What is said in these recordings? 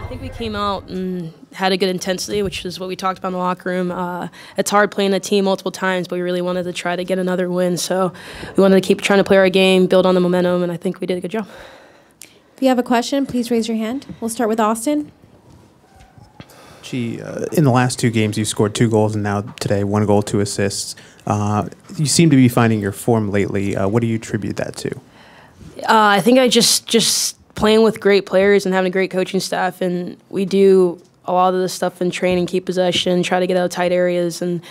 I think we came out and had a good intensity, which is what we talked about in the locker room. It's hard playing a team multiple times, but we really wanted to try to get another win. So we wanted to keep trying to play our game, build on the momentum, and I think we did a good job. If you have a question, please raise your hand. We'll start with Austin. In the last 2 games, you scored 2 goals, and now today 1 goal, 2 assists. You seem to be finding your form lately. What do you attribute that to? I think I just playing with great players and having a great coaching staff, and we do a lot of this stuff in training, keep possession, try to get out of tight areas, and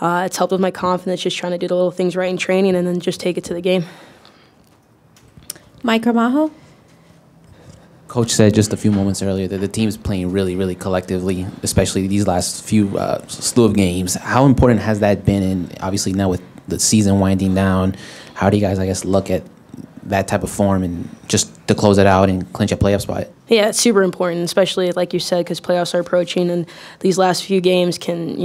it's helped with my confidence, just trying to do the little things right in training and then just take it to the game. Mike Ramajo. Coach said just a few moments earlier that the team's playing really, really collectively, especially these last few slew of games. How important has that been? And obviously now with the season winding down, how do you guys, I guess, look at that type of form and just to close it out and clinch a playoff spot? Yeah, it's super important, especially like you said, because playoffs are approaching, and these last few games can,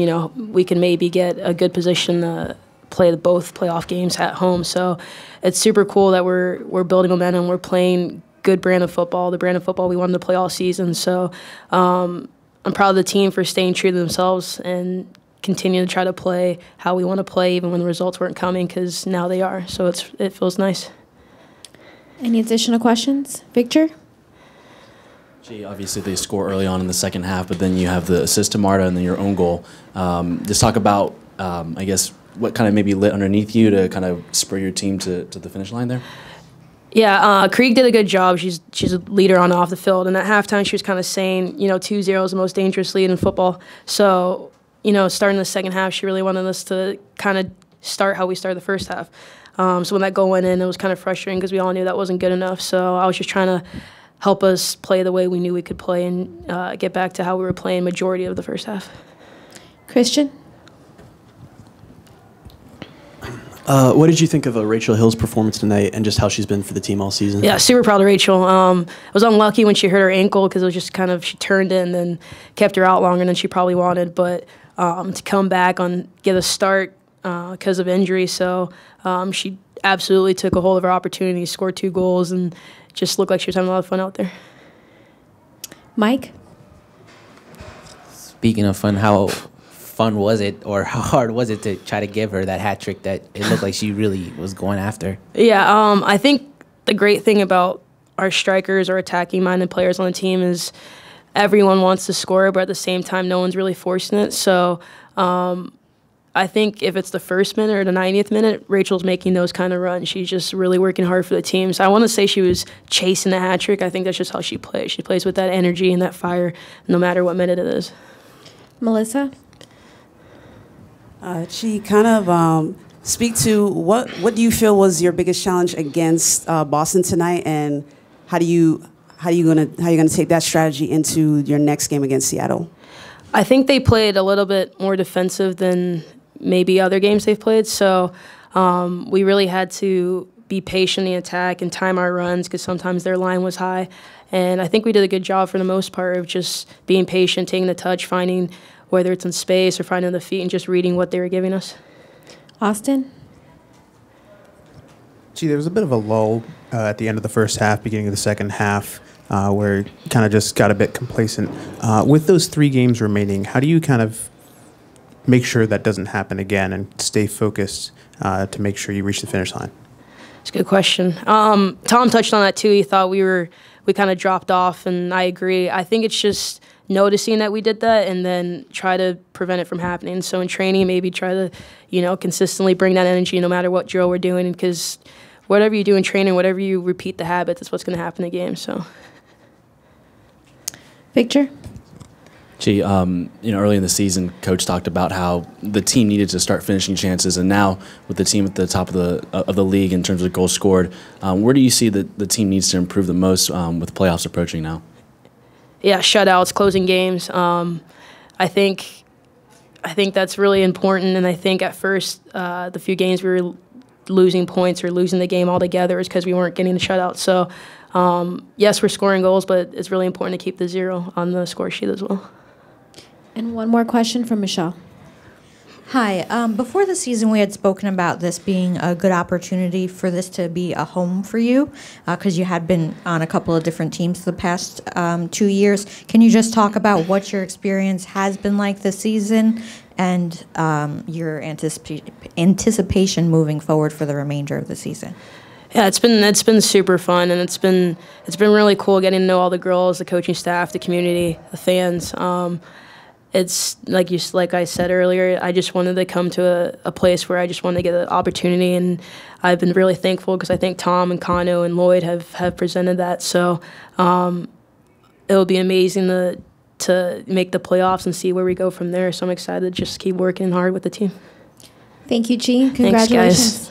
we can maybe get a good position to play both playoff games at home. So it's super cool that we're building momentum. We're playing good brand of football, the brand of football we wanted to play all season. So I'm proud of the team for staying true to themselves and continue to try to play how we want to play, even when the results weren't coming, because now they are. So it feels nice. Any additional questions? Victor? Obviously they score early on in the second half, but then you have the assist to Marta and then your own goal. Just talk about, I guess, what kind of maybe lit underneath you to kind of spur your team to the finish line there? Yeah, Krieg did a good job. She's a leader on and off the field. And at halftime, she was kind of saying, 2-0 is the most dangerous lead in football. So, starting the second half, she really wanted us to kind of start how we started the first half. So when that goal went in, it was kind of frustrating because we all knew that wasn't good enough. So I was just trying to help us play the way we knew we could play and get back to how we were playing majority of the first half. Christian? What did you think of Rachel Hill's performance tonight and just how she's been for the team all season? Yeah, super proud of Rachel. I was unlucky when she hurt her ankle because it was just kind of, she turned it and then kept her out longer than she probably wanted. But to come back get a start because of injury. So she absolutely took a hold of her opportunity, scored 2 goals, and just looked like she was having a lot of fun out there. Mike? Speaking of fun, how fun was it, or how hard was it to try to give her that hat trick that it looked like she really was going after? Yeah, I think the great thing about our strikers or attacking-minded players on the team is everyone wants to score, but at the same time, no one's really forcing it. So I think if it's the first minute or the 90th minute, Rachel's making those kind of runs. She's just really working hard for the team. So I want to say she was chasing the hat trick. I think that's just how she plays. She plays with that energy and that fire no matter what minute it is. Melissa? She kind of speak to what do you feel was your biggest challenge against Boston tonight, and how you gonna take that strategy into your next game against Seattle? I think they played a little bit more defensive than maybe other games they've played. So we really had to be patient in the attack and time our runs because sometimes their line was high. And I think we did a good job for the most part of just being patient, taking the touch, finding whether it's in space or finding the feet and just reading what they were giving us. Austin? There was a bit of a lull at the end of the first half, beginning of the second half, where you kind of just got a bit complacent. With those 3 games remaining, how do you kind of make sure that doesn't happen again and stay focused to make sure you reach the finish line? It's a good question. Tom touched on that too. He thought we kind of dropped off, and I agree. I think it's just noticing that we did that and then try to prevent it from happening. So in training, maybe try to, consistently bring that energy no matter what drill we're doing, because whatever you do in training, whatever you repeat the habits, that's what's going to happen in the game. So, Victor? Early in the season, Coach talked about how the team needed to start finishing chances, and now with the team at the top of the league in terms of goals scored, where do you see that the team needs to improve the most with playoffs approaching now? Yeah, shutouts, closing games. I think that's really important, and I think at first the few games we were losing points or losing the game altogether is because we weren't getting the shutouts. So yes, we're scoring goals, but it's really important to keep the 0 on the score sheet as well. And one more question from Michelle. Hi. Before the season, we had spoken about this being a good opportunity for this to be a home for you, because you had been on a couple of different teams the past 2 years. Can you just talk about what your experience has been like this season and your anticipation moving forward for the remainder of the season? Yeah, it's been super fun, and it's been really cool getting to know all the girls, the coaching staff, the community, the fans. It's like I said earlier, I just wanted to come to a place where I just wanted to get an opportunity, and I've been really thankful because I think Tom and Kano and Lloyd have presented that. So it'll be amazing to make the playoffs and see where we go from there. So I'm excited to just keep working hard with the team. Thank you, Chi. Thanks, Congratulations. guys.